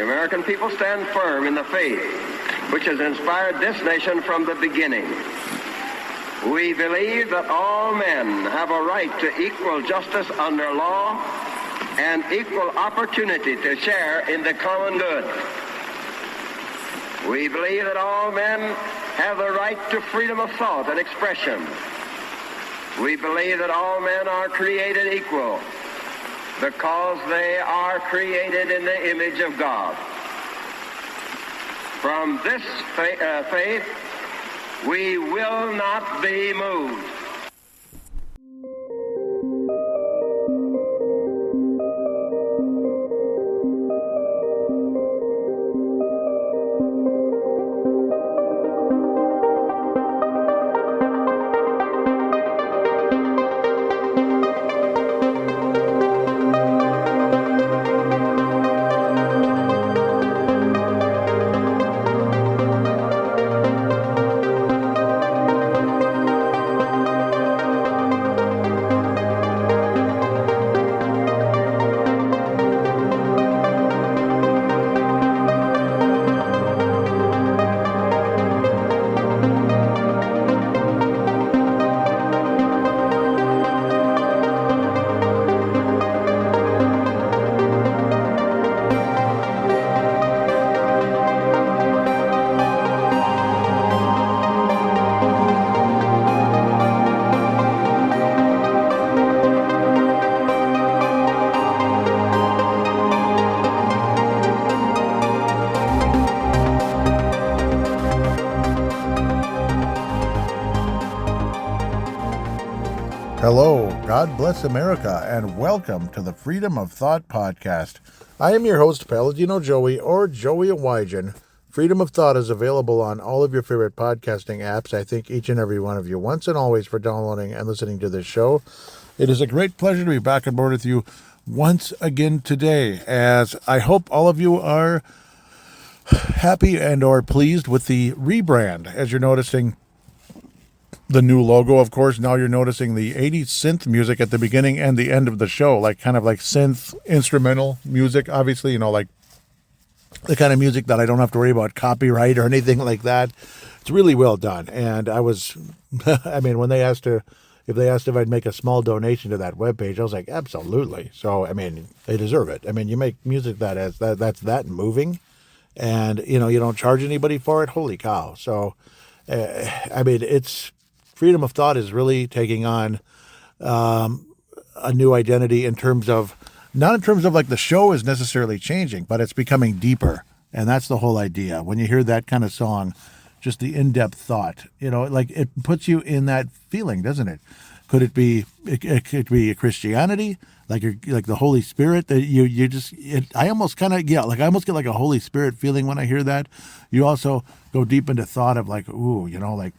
the American people stand firm in the faith which has inspired this nation from the beginning. We believe that all men have a right to equal justice under law and equal opportunity to share in the common good. We believe that all men have the right to freedom of thought and expression. We believe that all men are created equal because they are created in the image of God. From this faith, we will not be moved. Hello, God bless America, and welcome to the Freedom of Thought podcast. I am your host, Paladino Joey, or Joey Awijan. Freedom of Thought is available on all of your favorite podcasting apps. I thank each and every one of you once and always for downloading and listening to this show. It is a great pleasure to be back on board with you once again today, as I hope all of you are happy and or pleased with the rebrand. As you're noticing the new logo, of course, now you're noticing the 80s synth music at the beginning and the end of the show, like kind of like synth instrumental music, obviously, like the kind of music that I don't have to worry about copyright or anything like that. It's really well done. And I was, when they asked if I'd make a small donation to that webpage, I was like, absolutely. So, they deserve it. You make music that's that moving, and, you don't charge anybody for it. Holy cow. So, it's Freedom of Thought is really taking on a new identity in terms of, not in terms of like the show is necessarily changing, but it's becoming deeper. And that's the whole idea. When you hear that kind of song, just the in-depth thought, like it puts you in that feeling, doesn't it? Could it be, it could be a Christianity, like the Holy Spirit that I almost kind of, I almost get like a Holy Spirit feeling when I hear that. You also go deep into thought of like, ooh, like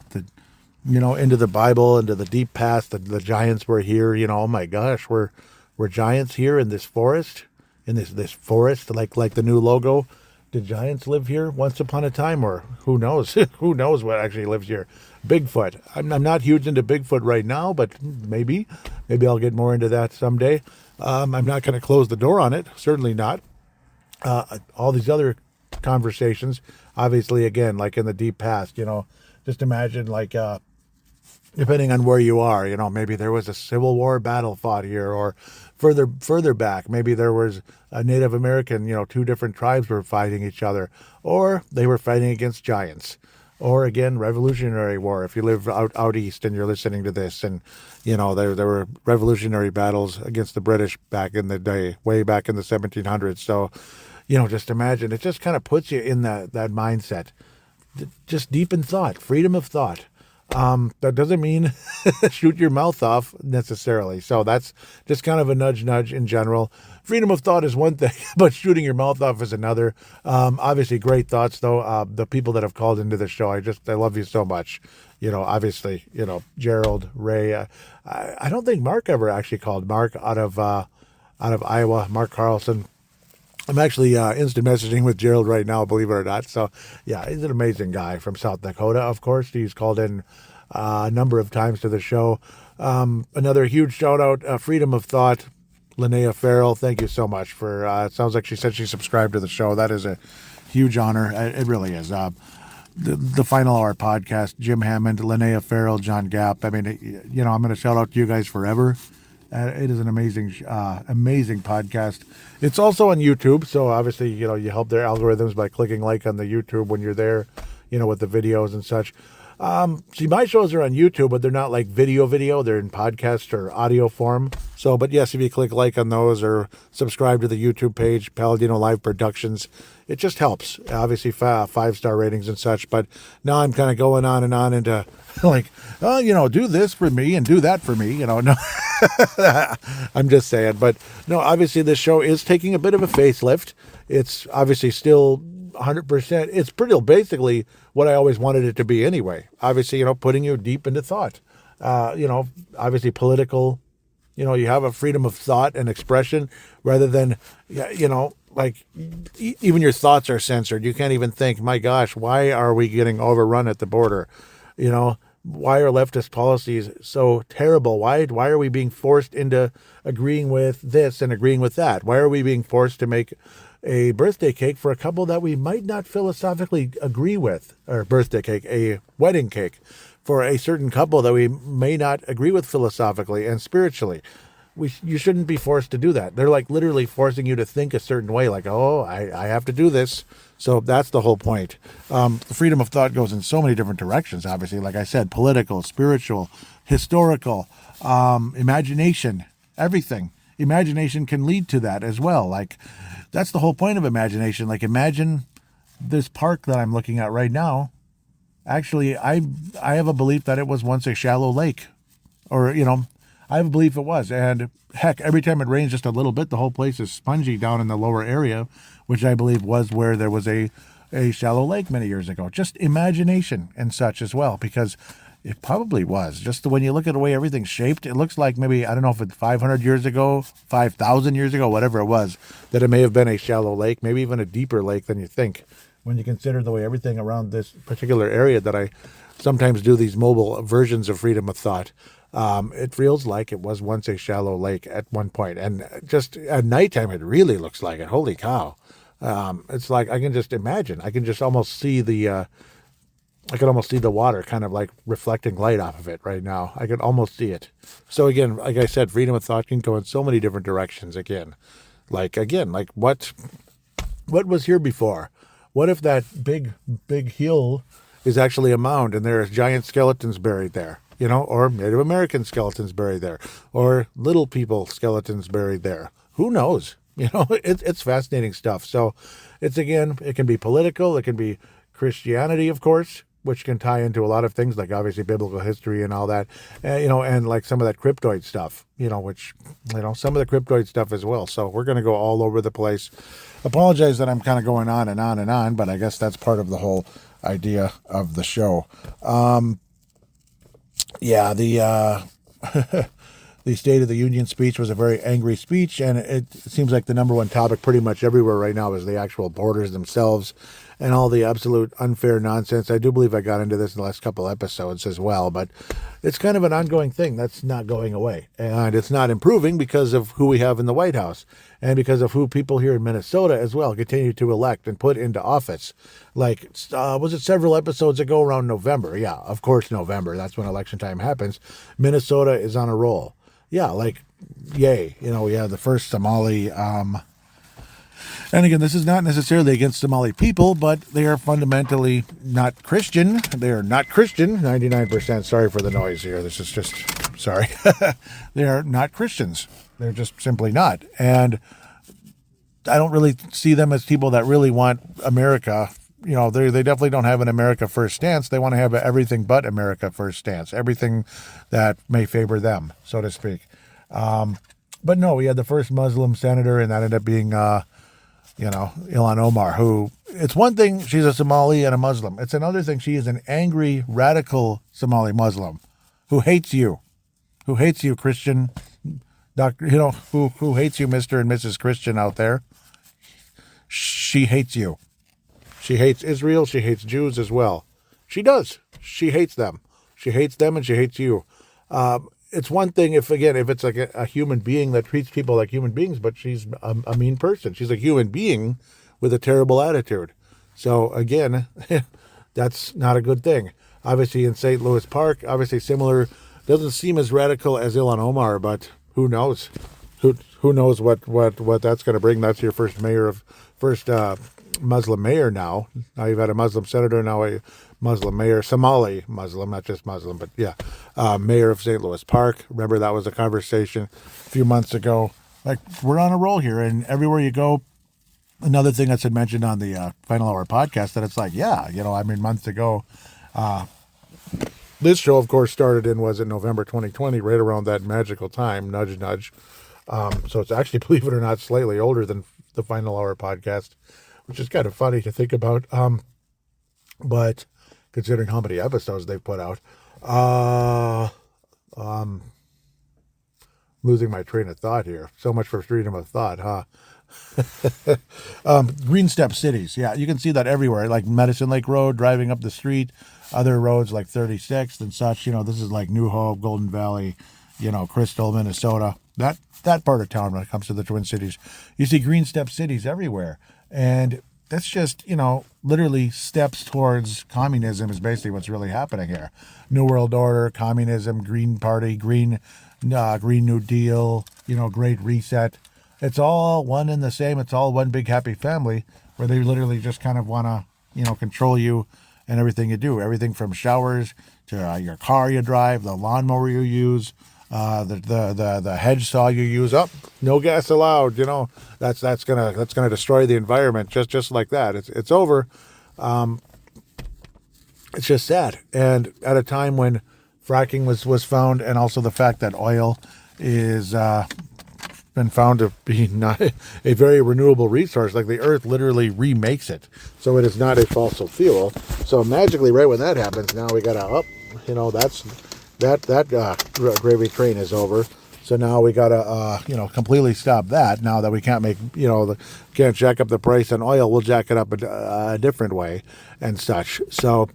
into the Bible, into the deep past, the giants were here, oh my gosh, we're giants here in this forest, this forest, like the new logo. Did giants live here once upon a time, or who knows? Who knows what actually lives here? Bigfoot. I'm not huge into Bigfoot right now, but maybe I'll get more into that someday. I'm not going to close the door on it. Certainly not. All these other conversations, obviously, again, like in the deep past, just imagine like, depending on where you are, maybe there was a Civil War battle fought here, or further back, maybe there was a Native American, two different tribes were fighting each other, or they were fighting against giants, or again, Revolutionary War. If you live out east and you're listening to this, and there were revolutionary battles against the British back in the day, way back in the 1700s. So, just imagine, it just kind of puts you in that mindset, just deep in thought, freedom of thought. That doesn't mean shoot your mouth off necessarily. So that's just kind of a nudge in general. Freedom of thought is one thing, but shooting your mouth off is another. Obviously great thoughts though. The people that have called into the show, I love you so much. Obviously, Gerald, Ray, I don't think Mark ever actually called. Mark out of Iowa, Mark Carlson. I'm actually instant messaging with Gerald right now, believe it or not. So, yeah, he's an amazing guy from South Dakota, of course. He's called in a number of times to the show. Another huge shout-out, Freedom of Thought. Linnea Farrell, thank you so much for, it sounds like she said she subscribed to the show. That is a huge honor. It really is. The Final Hour podcast, Jim Hammond, Linnea Farrell, John Gapp. I mean, you know, I'm going to shout out to you guys forever. It is an amazing podcast. It's also on YouTube, so obviously, you know, you help their algorithms by clicking like on the YouTube when you're there, you know, with the videos and such. See, my shows are on YouTube, but they're not like video. They're in podcast or audio form. So, but yes, if you click like on those or subscribe to the YouTube page, Paladinolive Productions, it just helps. Obviously, 5-star ratings and such. But now I'm kind of going on and on into like, oh, you know, do this for me and do that for me. You know, no, I'm just saying. But no, obviously, this show is taking a bit of a facelift. It's obviously still 100%. It's pretty basically what I always wanted it to be anyway. Obviously, you know, putting you deep into thought. You know, obviously political. You know, you have a freedom of thought and expression rather than, you know, like even your thoughts are censored. You can't even think, my gosh, why are we getting overrun at the border? You know, why are leftist policies so terrible? Why are we being forced into agreeing with this and agreeing with that? Why are we being forced to make a birthday cake for a couple that we might not philosophically agree with, or birthday cake, a wedding cake for a certain couple that we may not agree with philosophically and spiritually? You shouldn't be forced to do that. They're like literally forcing you to think a certain way, like, oh, I have to do this. So that's the whole point. The freedom of thought goes in so many different directions, obviously. Like I said, political, spiritual, historical, imagination, everything. Imagination can lead to that as well. Like, that's the whole point of imagination. Like, imagine this park that I'm looking at right now. Actually, I have a belief that it was once a shallow lake. Or, you know, I have a belief it was. And heck, every time it rains just a little bit, the whole place is spongy down in the lower area, which I believe was where there was a shallow lake many years ago. Just imagination and such as well, because it probably was. Just when you look at the way everything's shaped, it looks like maybe, I don't know if it's 500 years ago, 5,000 years ago, whatever it was, that it may have been a shallow lake, maybe even a deeper lake than you think, when you consider the way everything around this particular area that I sometimes do these mobile versions of freedom of thought. It feels like it was once a shallow lake at one point. And just at nighttime, it really looks like it. Holy cow. It's like, I can just imagine. I can just almost see I could almost see the water kind of like reflecting light off of it right now. I could almost see it. So again, like I said, freedom of thought can go in so many different directions again. Like what was here before? What if that big hill is actually a mound and there's giant skeletons buried there, you know, or Native American skeletons buried there, or little people skeletons buried there? Who knows? You know, it's fascinating stuff. So it can be political. It can be Christianity, of course, which can tie into a lot of things, like obviously biblical history and all that, you know, and like some of that cryptoid stuff, you know, which, you know, some of the cryptoid stuff as well. So we're going to go all over the place. Apologize that I'm kind of going on and on and on, but I guess that's part of the whole idea of the show. The State of the Union speech was a very angry speech, and it seems like the number one topic pretty much everywhere right now is the actual borders themselves and all the absolute unfair nonsense. I do believe I got into this in the last couple episodes as well, but it's kind of an ongoing thing that's not going away. And it's not improving because of who we have in the White House and because of who people here in Minnesota as well continue to elect and put into office. Like, was it several episodes ago around November? Yeah, of course, November. That's when election time happens. Minnesota is on a roll. Yeah, like, yay. You know, we have the first Somali, and again, this is not necessarily against Somali people, but they are fundamentally not Christian. They are not Christian, 99%. Sorry for the noise here. This is just, sorry. They are not Christians. They're just simply not. And I don't really see them as people that really want America. You know, they definitely don't have an America first stance. They want to have an everything but America first stance, everything that may favor them, so to speak. But no, we had the first Muslim senator, and that ended up being, Ilhan Omar, who, it's one thing she's a Somali and a Muslim. It's another thing she is an angry, radical Somali Muslim who hates you, Christian, doctor, you know, who hates you, Mr. and Mrs. Christian out there. She hates you. She hates Israel. She hates Jews as well. She does. She hates them. She hates them and she hates you. it's one thing if it's like a human being that treats people like human beings, but she's a mean person. She's a human being with a terrible attitude. So again, that's not a good thing. Obviously in St. Louis Park, obviously similar, doesn't seem as radical as Ilhan Omar, but who knows? Who knows what that's going to bring? That's your first Muslim mayor now. Now you've had a Muslim senator, now a Muslim mayor, Somali Muslim, not just Muslim, but yeah, mayor of St. Louis Park. Remember that was a conversation a few months ago. Like, we're on a roll here, and everywhere you go. Another thing that's been mentioned on the Final Hour podcast, that it's like, yeah, months ago, this show, of course, started in November 2020, right around that magical time, nudge, nudge. So it's actually, believe it or not, slightly older than the Final Hour podcast, which is kind of funny to think about. But considering how many episodes they've put out, losing my train of thought here. So much for freedom of thought, huh? Green Step cities. Yeah, you can see that everywhere, like Medicine Lake Road, driving up the street, other roads like 36th and such. This is like New Hope, Golden Valley, Crystal, Minnesota, that part of town when it comes to the Twin Cities. You see Green Step cities everywhere. And that's just, literally steps towards communism is basically what's really happening here. New World Order, communism, Green Party, Green New Deal, Great Reset. It's all one and the same. It's all one big happy family where they literally just kind of want to, control you and everything you do. Everything from showers to your car you drive, the lawnmower you use, the hedge saw you use. No gas allowed. That's gonna destroy the environment just like that. It's over. It's just sad. And at a time when fracking was found, and also the fact that oil is been found to be not a very renewable resource, like the earth literally remakes it, so it is not a fossil fuel. So magically, right when that happens, now we gotta that gravy train is over. So now we gotta completely stop that. Now that we can't make can't jack up the price on oil, we'll jack it up a different way and such. So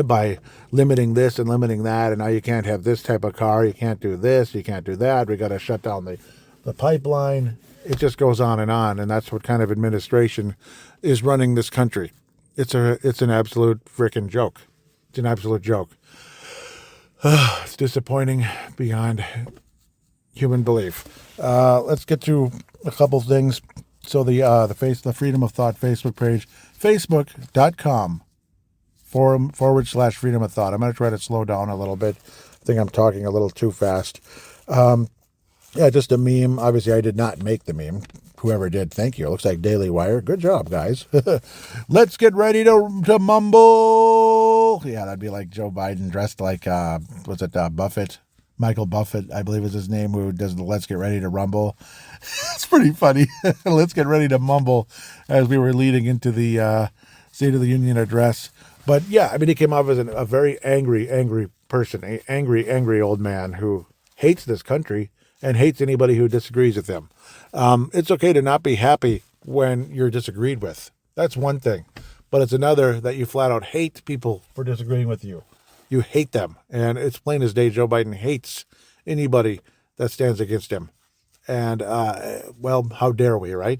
by limiting this and limiting that, and now you can't have this type of car, you can't do this, you can't do that. We gotta shut down the pipeline. It just goes on, and that's what kind of administration is running this country. It's an absolute freaking joke. It's an absolute joke. It's disappointing beyond human belief. Let's get to a couple things. So the Freedom of Thought Facebook page, facebook.com/freedom of thought. I'm going to try to slow down a little bit. I think I'm talking a little too fast. Yeah, just a meme. Obviously, I did not make the meme. Whoever did, thank you. It looks like Daily Wire. Good job, guys. Let's get ready to mumble. Yeah, that'd be like Joe Biden dressed like, Buffett? Michael Buffett, I believe is his name, who does the Let's Get Ready to Rumble. It's pretty funny. Let's get ready to mumble as we were leading into the State of the Union address. But yeah, I mean, he came off as a very angry person, an angry old man who hates this country and hates anybody who disagrees with him. It's okay to not be happy when you're disagreed with. That's one thing. But it's another that you flat out hate people for disagreeing with you. You hate them. And it's plain as day Joe Biden hates anybody that stands against him. And, well, how dare we, right?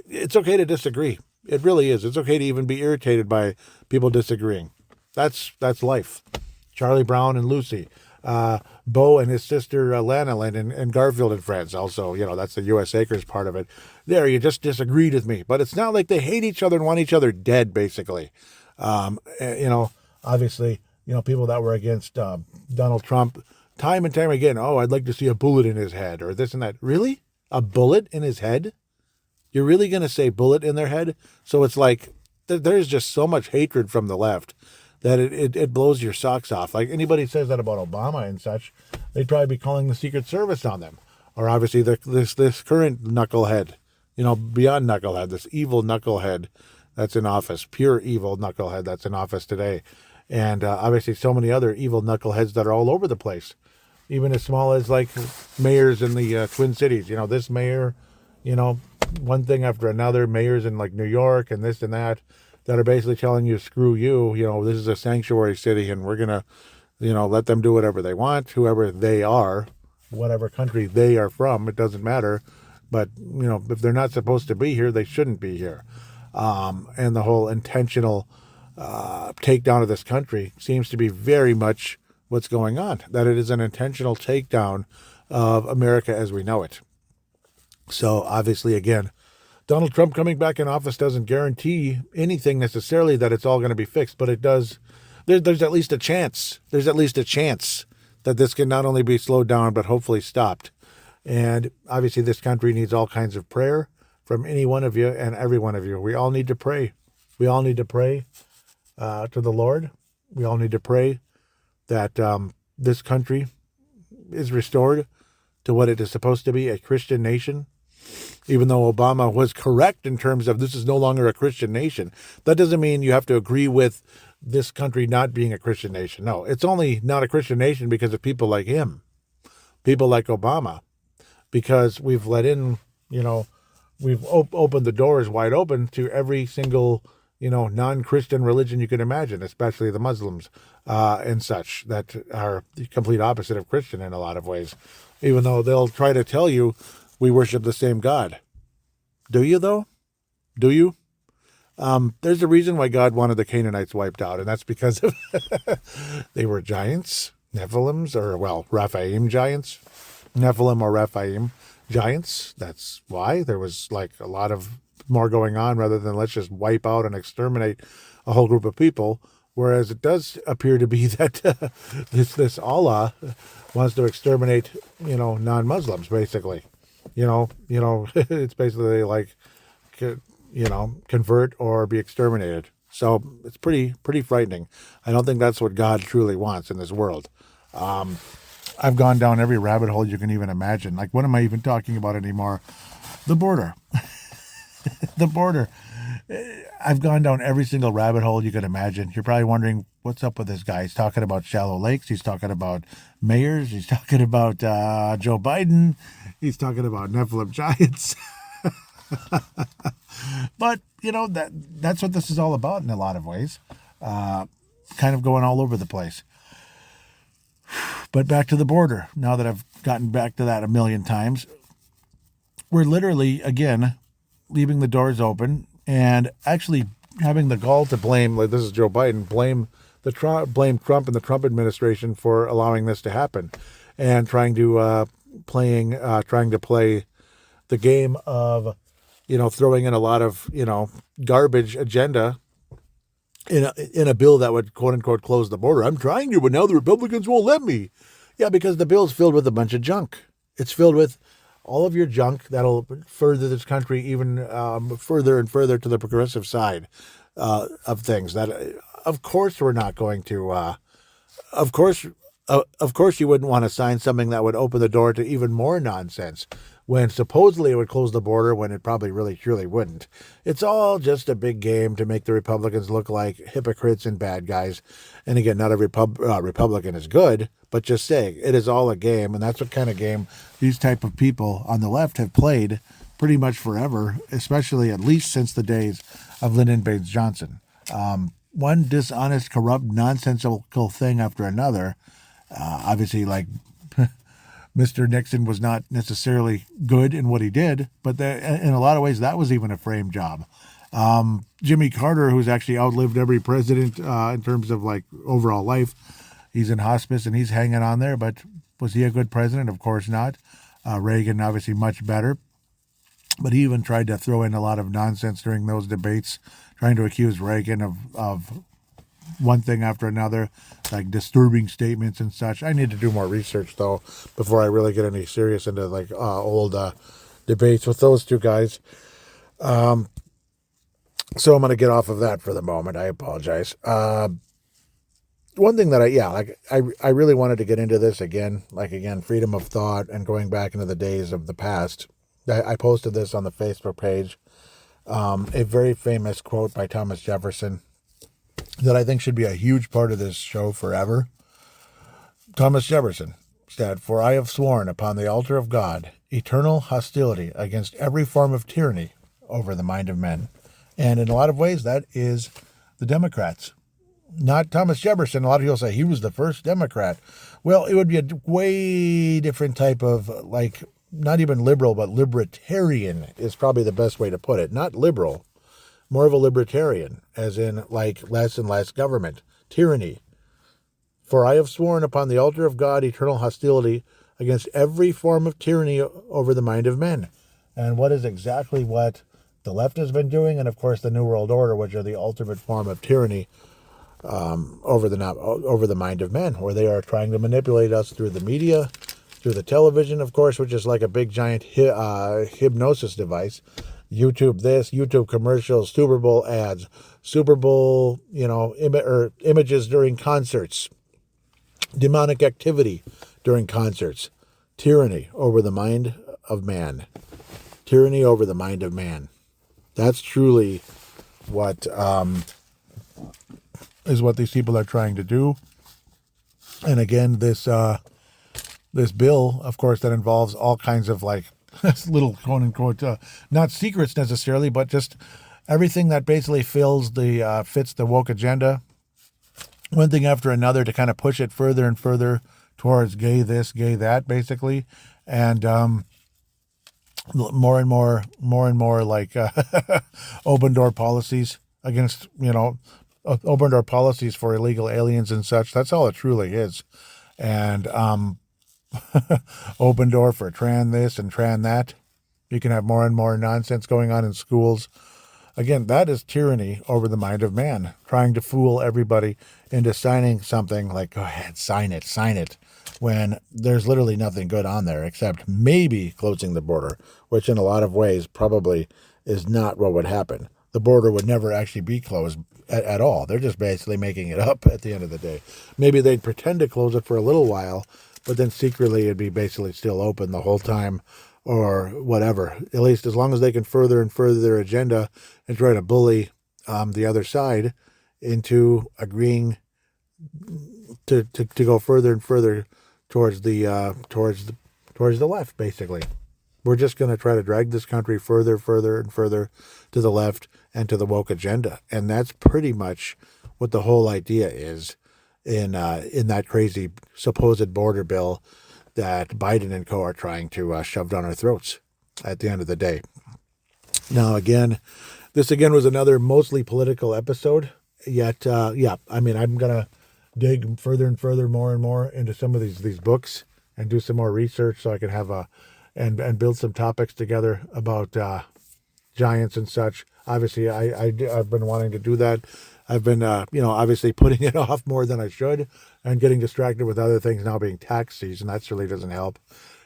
It's okay to disagree. It really is. It's okay to even be irritated by people disagreeing. That's life. Charlie Brown and Lucy. Bo and his sister Lana and Garfield and Friends. Also, that's the U.S. Acres part of it. There, you just disagreed with me. But it's not like they hate each other and want each other dead, basically. Obviously, people that were against Donald Trump, time and time again, I'd like to see a bullet in his head or this and that. Really? A bullet in his head? You're really going to say bullet in their head? So it's like there's just so much hatred from the left that it blows your socks off. Like anybody says that about Obama and such, they'd probably be calling the Secret Service on them. Or obviously this current knucklehead, beyond knucklehead, this evil knucklehead that's in office, pure evil knucklehead that's in office today. And obviously so many other evil knuckleheads that are all over the place, even as small as like mayors in the Twin Cities. This mayor, one thing after another, mayors in like New York and this and that are basically telling you, screw you, this is a sanctuary city and we're going to let them do whatever they want, whoever they are, whatever country they are from, it doesn't matter. But, if they're not supposed to be here, they shouldn't be here. And the whole intentional takedown of this country seems to be very much what's going on, that it is an intentional takedown of America as we know it. So obviously, again, Donald Trump coming back in office doesn't guarantee anything necessarily that it's all going to be fixed, but it does. There's at least a chance. There's at least a chance that this can not only be slowed down, but hopefully stopped. And obviously, this country needs all kinds of prayer from any one of you and every one of you. We all need to pray. We all need to pray to the Lord. We all need to pray that this country is restored to what it is supposed to be, a Christian nation. Even though Obama was correct in terms of this is no longer a Christian nation, that doesn't mean you have to agree with this country not being a Christian nation. No, it's only not a Christian nation because of people like him, people like Obama, because we've let in, we've opened the doors wide open to every single, non-Christian religion you can imagine, especially the Muslims and such that are the complete opposite of Christian in a lot of ways, even though they'll try to tell you we worship the same God. Do you, though? Do you? There's a reason why God wanted the Canaanites wiped out, and that's because of they were giants, Nephilims, Rephaim giants. Nephilim or Rephaim giants. That's why there was a lot of more going on rather than let's just wipe out and exterminate a whole group of people. Whereas it does appear to be that this Allah wants to exterminate, non-Muslims, basically. It's basically like, convert or be exterminated. So it's pretty frightening. I don't think that's what God truly wants in this world. I've gone down every rabbit hole you can even imagine. Like, what am I even talking about anymore? The border. The border. I've gone down every single rabbit hole you could imagine. You're probably wondering, what's up with this guy? He's talking about shallow lakes. He's talking about mayors. He's talking about Joe Biden. He's talking about Nephilim giants. But, that's what this is all about in a lot of ways. Kind of going all over the place. But back to the border, now that I've gotten back to that a million times, we're literally, again, leaving the doors open and actually having the gall to blame, like this is Joe Biden, blame Trump and the Trump administration for allowing this to happen and trying to play the game of, throwing in a lot of, garbage agenda in a bill that would, quote unquote, close the border. I'm trying to, but now the Republicans won't let me. Yeah, because the bill's filled with a bunch of junk. It's filled with all of your junk that'll further this country even further and further to the progressive side of things. That, of course, we're not going to. Of course, you wouldn't want to sign something that would open the door to even more nonsense, when supposedly it would close the border, when it probably really truly wouldn't. It's all just a big game to make the Republicans look like hypocrites and bad guys. And again, not every Republican is good, but just saying, it is all a game, and that's what kind of game these type of people on the left have played pretty much forever, especially at least since the days of Lyndon Baines Johnson. One dishonest, corrupt, nonsensical thing after another. Obviously, like Mr. Nixon was not necessarily good in what he did, but in a lot of ways, that was even a frame job. Jimmy Carter, who's actually outlived every president in terms of like overall life, he's in hospice and he's hanging on there, but was he a good president? Of course not. Reagan, obviously much better, but he even tried to throw in a lot of nonsense during those debates, trying to accuse Reagan of one thing after another, like disturbing statements and such. I need to do more research, though, before I really get any serious into like old debates with those two guys. So I'm going to get off of that for the moment. I apologize. One thing that I really wanted to get into this again, freedom of thought and going back into the days of the past. I posted this on the Facebook page, a very famous quote by Thomas Jefferson that I think should be a huge part of this show forever. Thomas Jefferson said, "For I have sworn upon the altar of God eternal hostility against every form of tyranny over the mind of men." And in a lot of ways, that is the Democrats. not Thomas Jefferson. A lot of people say he was the first Democrat. Well, it would be a way different type of, like, not even liberal, but libertarian is probably the best way to put it. Not liberal, more of a libertarian, as in, like, less and less government, tyranny. For I have sworn upon the altar of God eternal hostility against every form of tyranny over the mind of men. And what is exactly what the left has been doing, and of course the New World Order, which are the ultimate form of tyranny over the mind of men, where they are trying to manipulate us through the media, through the television, of course, which is like a big giant hypnosis device. YouTube this, YouTube commercials, Super Bowl ads, Super Bowl, images during concerts, demonic activity during concerts, tyranny over the mind of man. Tyranny over the mind of man. That's truly what is what these people are trying to do. And again, this bill, of course, that involves all kinds of, like, little quote unquote, not secrets necessarily, but just everything that basically fits the woke agenda, one thing after another, to kind of push it further and further towards gay this, gay that, basically, and more and more like open door policies against, open door policies for illegal aliens and such. That's all it truly is. And open door for tran this and tran that. You can have more and more nonsense going on in schools. Again, that is tyranny over the mind of man, trying to fool everybody into signing something like, go ahead, sign it, when there's literally nothing good on there except maybe closing the border, which in a lot of ways probably is not what would happen. The border would never actually be closed at all. They're just basically making it up at the end of the day. Maybe they'd pretend to close it for a little while, but then secretly it'd be basically still open the whole time, or whatever. At least as long as they can further and further their agenda and try to bully the other side into agreeing to go further and further towards the left. Basically, we're just going to try to drag this country further and further to the left and to the woke agenda, and that's pretty much what the whole idea is in that crazy supposed border bill that Biden and co are trying to shove down our throats at the end of the day. Now, this was another mostly political episode, yet, I'm going to dig further and further, more and more into some of these books and do some more research so I can have and build some topics together about giants and such. Obviously, I've been wanting to do that. I've been, obviously putting it off more than I should and getting distracted with other things now being tax season. That really doesn't help.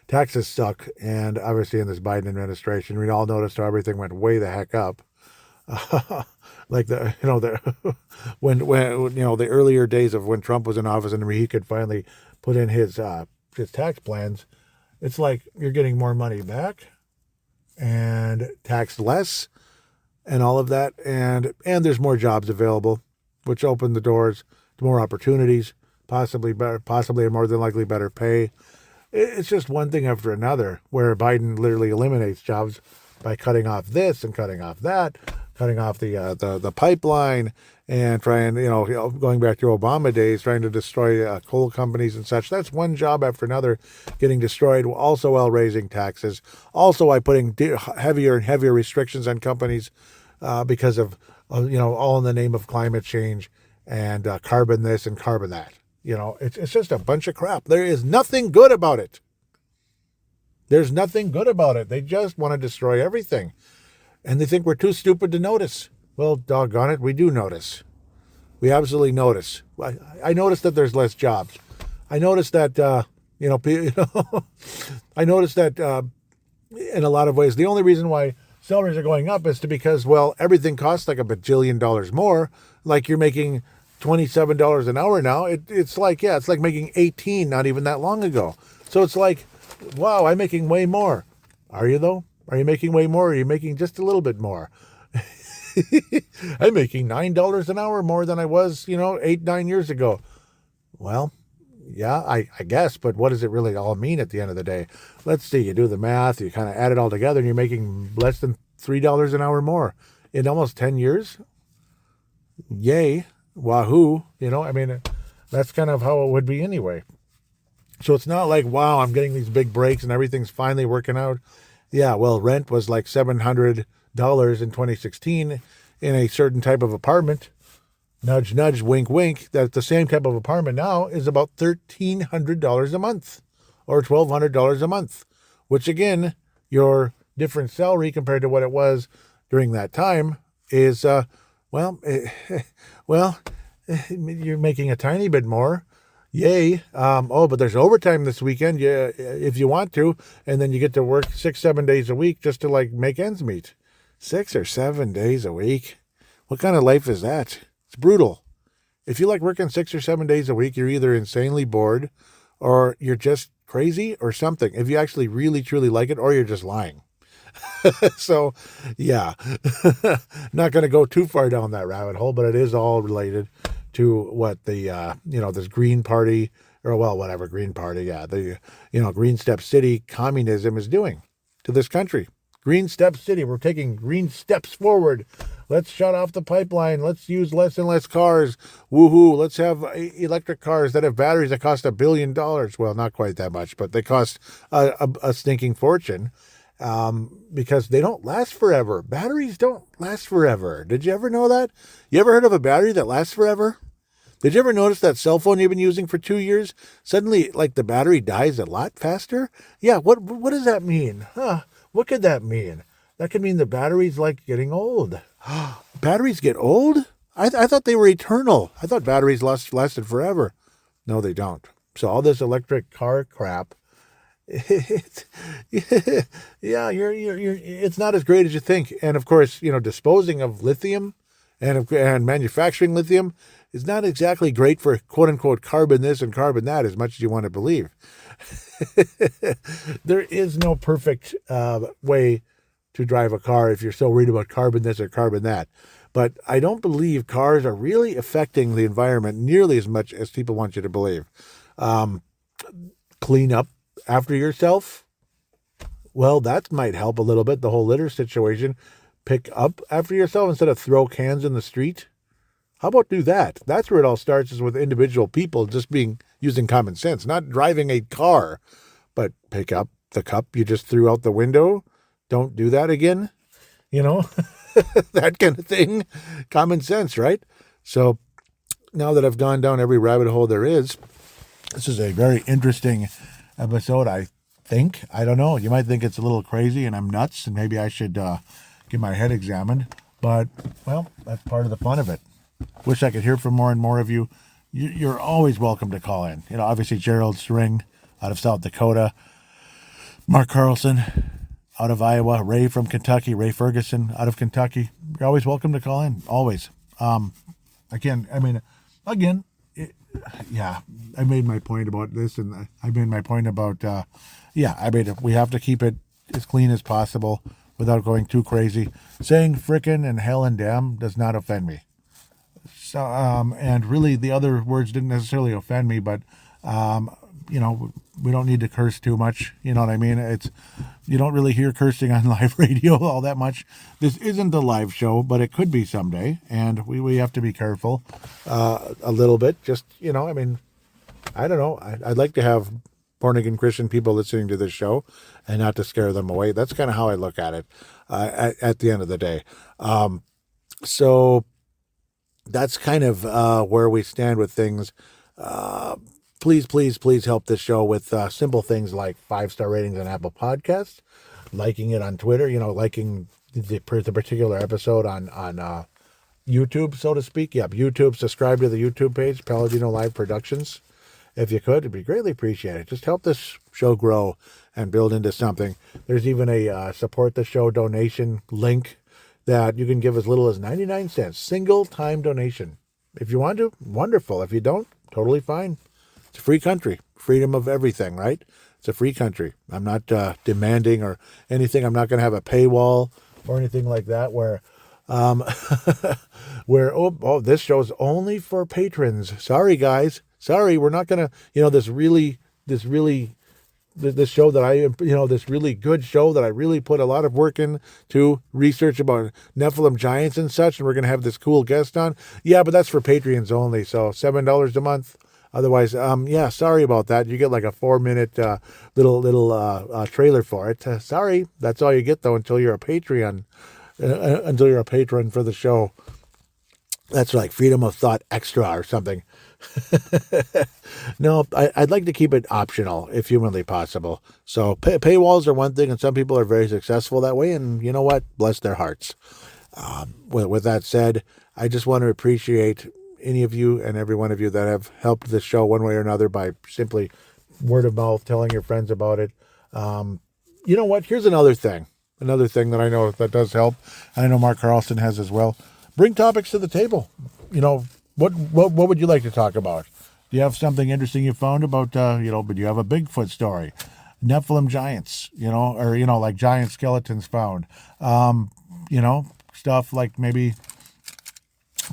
Taxes suck. And obviously in this Biden administration, we all noticed how everything went way the heck up. Like when the earlier days of when Trump was in office and he could finally put in his tax plans, it's like you're getting more money back and taxed less and all of that. And there's more jobs available, which open the doors to more opportunities, possibly and more than likely better pay. It's just one thing after another where Biden literally eliminates jobs by cutting off this and cutting off that, cutting off the pipeline and trying, going back to Obama days, trying to destroy coal companies and such. That's one job after another getting destroyed, also while raising taxes. Also by putting heavier and heavier restrictions on companies because of, all in the name of climate change and carbon this and carbon that. It's just a bunch of crap. There is nothing good about it. There's nothing good about it. They just want to destroy everything. And they think we're too stupid to notice. Well, doggone it, we do notice. We absolutely notice. I noticed that there's less jobs. I noticed that, I noticed that in a lot of ways, the only reason why salaries are going up is because, everything costs like $1 bajillion more. Like you're making $27 an hour now. It's like making 18 not even that long ago. So it's like, wow, I'm making way more. Are you though? Are you making way more? Or are you making just a little bit more? I'm making $9 an hour more than I was, 8-9 years ago. Well, yeah, I guess, but what does it really all mean at the end of the day? Let's see, you do the math, you kind of add it all together, and you're making less than $3 an hour more in almost 10 years. Yay. wahoo, I mean, that's kind of how it would be anyway. So it's not like, wow, I'm getting these big breaks and everything's finally working out. Yeah, well, rent was like $700 in 2016 in a certain type of apartment. Nudge, nudge, wink, wink. That the same type of apartment now is about $1,300 a month or $1,200 a month, which again, your different salary compared to what it was during that time is, you're making a tiny bit more. Yay. But there's overtime this weekend, yeah, if you want to, and then you get to work 6-7 days a week just to like make ends meet. 6 or 7 days a week. What kind of life is that? It's brutal. If you like working 6 or 7 days a week, you're either insanely bored or you're just crazy or something. If you actually really, truly like it, or you're just lying. So, yeah, not going to go too far down that rabbit hole, but it is all related to what the, this Green Party, or well, whatever, Green Party, yeah, the, Green Step City communism is doing to this country. Green Step City, we're taking green steps forward. Let's shut off the pipeline. Let's use less and less cars. Woohoo. Let's have electric cars that have batteries that cost $1 billion. Well, not quite that much, but they cost a stinking fortune. Because they don't last forever. Batteries don't last forever. Did you ever know that? You ever heard of a battery that lasts forever? Did you ever notice that cell phone you've been using for 2 years? Suddenly, like the battery dies a lot faster? Yeah, what does that mean? What could that mean? That could mean the battery's like getting old. Batteries get old? I thought they were eternal. I thought batteries lasted forever. No, they don't. So all this electric car crap, it's not as great as you think. And of course, disposing of lithium and manufacturing lithium is not exactly great for quote unquote carbon this and carbon that as much as you want to believe. There is no perfect way to drive a car if you're so worried about carbon this or carbon that. But I don't believe cars are really affecting the environment nearly as much as people want you to believe. Clean up after yourself, well, that might help a little bit, the whole litter situation. Pick up after yourself instead of throw cans in the street. How about do that? That's where it all starts, is with individual people just using common sense, not driving a car, but pick up the cup you just threw out the window. Don't do that again. That kind of thing. Common sense, right? So now that I've gone down every rabbit hole there is, this is a very interesting episode, I think. I don't know. You might think it's a little crazy and I'm nuts and maybe I should get my head examined. But, well, that's part of the fun of it. Wish I could hear from more and more of you. You're always welcome to call in. Obviously Gerald String out of South Dakota, Mark Carlson out of Iowa, Ray from Kentucky, Ray Ferguson out of Kentucky. You're always welcome to call in. Always. I made my point about this, and I made my point about, we have to keep it as clean as possible without going too crazy. Saying frickin' and hell and damn does not offend me. So, and really the other words didn't necessarily offend me, but, we don't need to curse too much. You know what I mean? You don't really hear cursing on live radio all that much. This isn't a live show, but it could be someday. And we have to be careful a little bit. Just, I don't know. I'd like to have born-again Christian people listening to this show and not to scare them away. That's kind of how I look at it at the end of the day. So that's kind of where we stand with things. Please help this show with simple things like 5-star ratings on Apple Podcasts, liking it on Twitter, liking the particular episode on YouTube, so to speak. Yep, YouTube. Subscribe to the YouTube page, paladinolive Productions. If you could, it'd be greatly appreciated. Just help this show grow and build into something. There's even a support the show donation link that you can give as little as 99 cents, single-time donation. If you want to, wonderful. If you don't, totally fine. It's a free country, freedom of everything, right? It's a free country. I'm not demanding or anything. I'm not going to have a paywall or anything like that where this show's only for patrons. Sorry, guys. Sorry, we're not going to, this really this show that this really good show that I really put a lot of work into research about Nephilim giants and such, and we're going to have this cool guest on. Yeah, but that's for Patreons only, so $7 a month. Otherwise, sorry about that. You get like a 4-minute little trailer for it. Sorry, that's all you get though until you're a Patreon, until you're a patron for the show. That's like Freedom of Thought Extra or something. No, I'd like to keep it optional if humanly possible. So paywalls are one thing, and some people are very successful that way, and you know what? Bless their hearts. With that said, I just want to appreciate any of you and every one of you that have helped this show one way or another by simply word of mouth, telling your friends about it. You know what? Here's another thing that I know that does help. I know Mark Carlson has as well. Bring topics to the table. What would you like to talk about? Do you have something interesting you found about, but you have a Bigfoot story, Nephilim giants, or, like giant skeletons found, stuff like maybe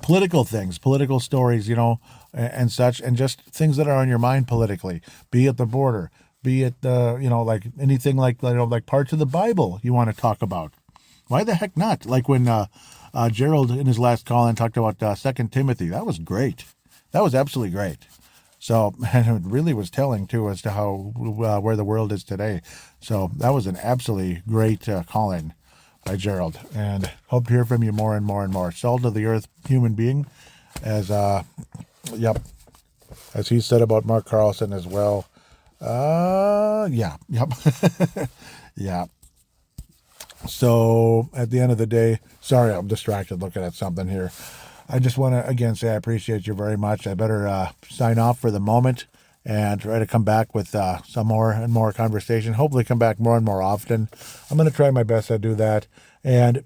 political things, political stories, and such, and just things that are on your mind politically, be it the border, be it, like anything like, like parts of the Bible you want to talk about. Why the heck not? Like when, Gerald in his last call-in talked about 2 Timothy. That was great. That was absolutely great. So, and it really was telling, too, as to how where the world is today. So that was an absolutely great call-in by Gerald. And hope to hear from you more and more and more. Salt of the earth human being, as he said about Mark Carlson as well. Yeah. So at the end of the day, sorry, I'm distracted looking at something here. I just want to, again, say I appreciate you very much. I better sign off for the moment and try to come back with some more and more conversation. Hopefully come back more and more often. I'm going to try my best to do that. And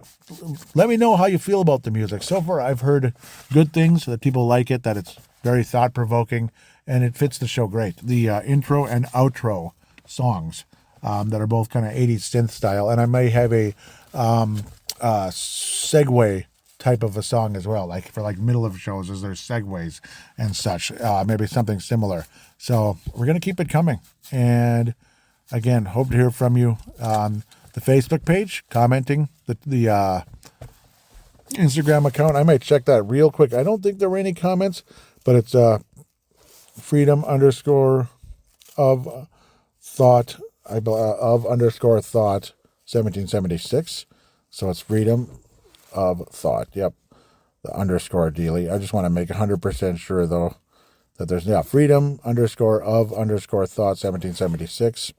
let me know how you feel about the music. So far, I've heard good things, that people like it, that it's very thought-provoking, and it fits the show great. The intro and outro songs that are both kind of 80s synth style. And I may have a segue type of a song as well, like for like middle of shows as there's segues and such, maybe something similar. So we're going to keep it coming. And again, hope to hear from you on the Facebook page, commenting, the Instagram account. I might check that real quick. I don't think there were any comments, but it's freedom_of thought, of_thought 1776. So it's freedom of thought. Yep. The underscore dealy. I just want to make 100% sure though that there's freedom_of_thought 1776.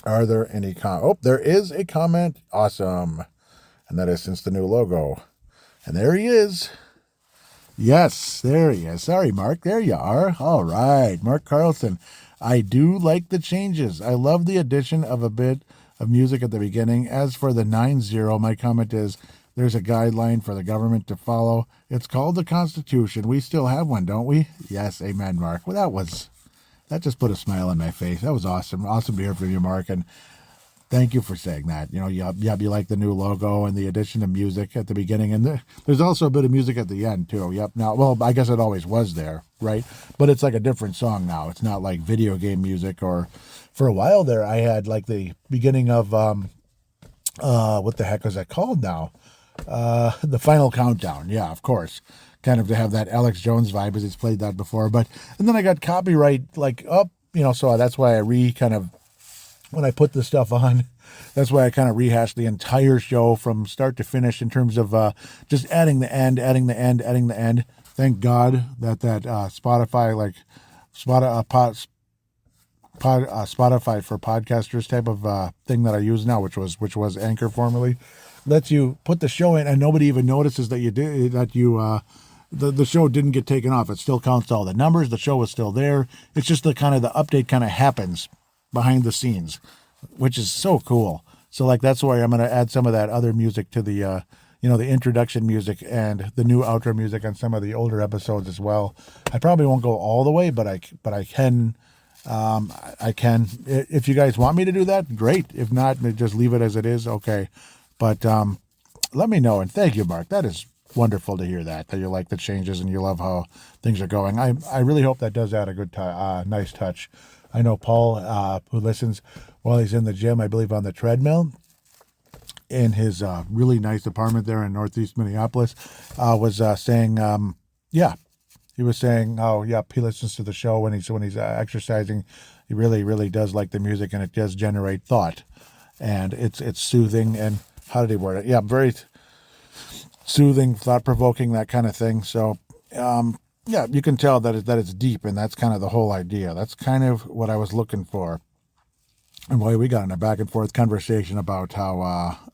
Are there any there is a comment. Awesome. And that is since the new logo. And there he is. Yes, there he is. Sorry, Mark. There you are. All right. Mark Carlson. I do like the changes. I love the addition of a bit of music at the beginning. As for the 9-0, my comment is there's a guideline for the government to follow. It's called the Constitution. We still have one, don't we? Yes, amen, Mark. Well, that just put a smile on my face. That was awesome. Awesome to hear from you, Mark. And thank you for saying that. You like the new logo and the addition of music at the beginning. And there's also a bit of music at the end, too. Yep. Now, well, I guess it always was there, right? But it's like a different song now. It's not like video game music, or for a while there, I had like the beginning of, what the heck was that called now? The Final Countdown. Yeah, of course. Kind of to have that Alex Jones vibe, as he's played that before. And then I got copyright so that's why when I put this stuff on, that's why I kind of rehashed the entire show from start to finish in terms of just adding the end. Thank God that Spotify, Spotify for podcasters type of thing that I use now, which was Anchor formerly, lets you put the show in and nobody even notices that the show didn't get taken off. It still counts all the numbers. The show is still there. It's just the update kind of happens behind the scenes, which is so cool. So that's why I'm going to add some of that other music to the, the introduction music and the new outro music on some of the older episodes as well. I probably won't go all the way, but I can. I can. If you guys want me to do that, great. If not, just leave it as it is. Okay. But let me know. And thank you, Mark. That is wonderful to hear that you like the changes and you love how things are going. I really hope that does add a good, nice touch. I know Paul, who listens while he's in the gym, I believe on the treadmill, in his really nice apartment there in Northeast Minneapolis, was saying, yeah, he was saying, oh, yep, he listens to the show when he's exercising. He really, really does like the music, and it does generate thought, and it's soothing. And how did he word it? Yeah, very soothing, thought provoking, that kind of thing. So, yeah, you can tell that it's deep, and that's kind of the whole idea. That's kind of what I was looking for. And boy, we got in a back and forth conversation about how,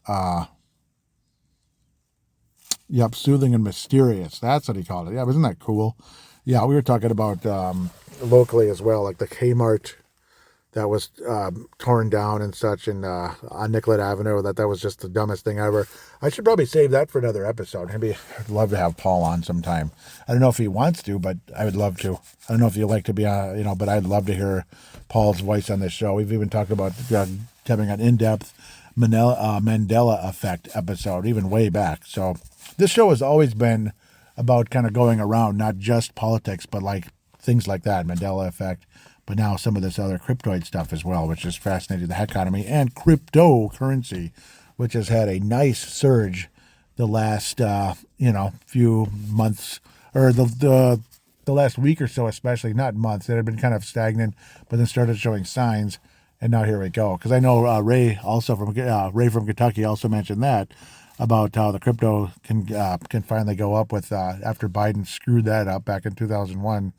yep, soothing and mysterious. That's what he called it. Yeah, isn't that cool? Yeah, we were talking about locally as well, like the Kmart that was torn down and such, and on Nicollet Avenue. That was just the dumbest thing ever. I should probably save that for another episode. Maybe I'd love to have Paul on sometime. I don't know if he wants to, but I would love to. I don't know if you'd like to be on, but I'd love to hear Paul's voice on this show. We've even talked about having an in-depth Mandela effect episode, even way back. So this show has always been about kind of going around, not just politics, but like things like that, Mandela effect. But now some of this other cryptoid stuff as well, which is fascinating, the heck out of me, and cryptocurrency, which has had a nice surge the last, few months, or the last week or so, especially, not months. It had been kind of stagnant, but then started showing signs, and now here we go. Because I know Ray from Kentucky also mentioned that, about how the crypto can finally go up with after Biden screwed that up back in 21,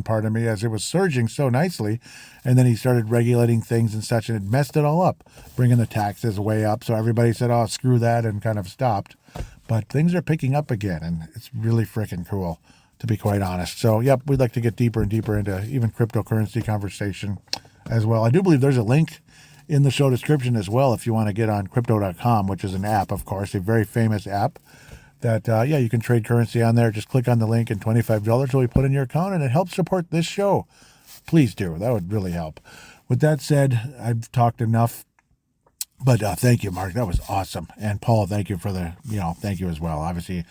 pardon me, as it was surging so nicely, and then he started regulating things and such, and it messed it all up, bringing the taxes way up. So everybody said, "Oh, screw that," and kind of stopped. But things are picking up again, and it's really freaking cool, to be quite honest. So, yep, we'd like to get deeper and deeper into even cryptocurrency conversation as well. I do believe there's a link in the show description as well if you want to get on crypto.com, which is an app, of course, a very famous app that, you can trade currency on there. Just click on the link, and $25 will be put in your account, and it helps support this show. Please do. That would really help. With that said, I've talked enough, but thank you, Mark. That was awesome. And Paul, thank you for thank you as well. Obviously,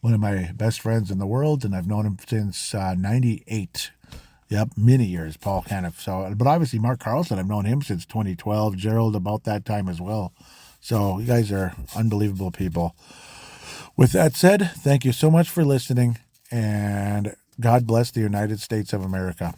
one of my best friends in the world, and I've known him since 98. Yep, many years, Paul kind of. So, but obviously Mark Carlson, I've known him since 2012. Gerald about that time as well. So you guys are unbelievable people. With that said, thank you so much for listening, and God bless the United States of America.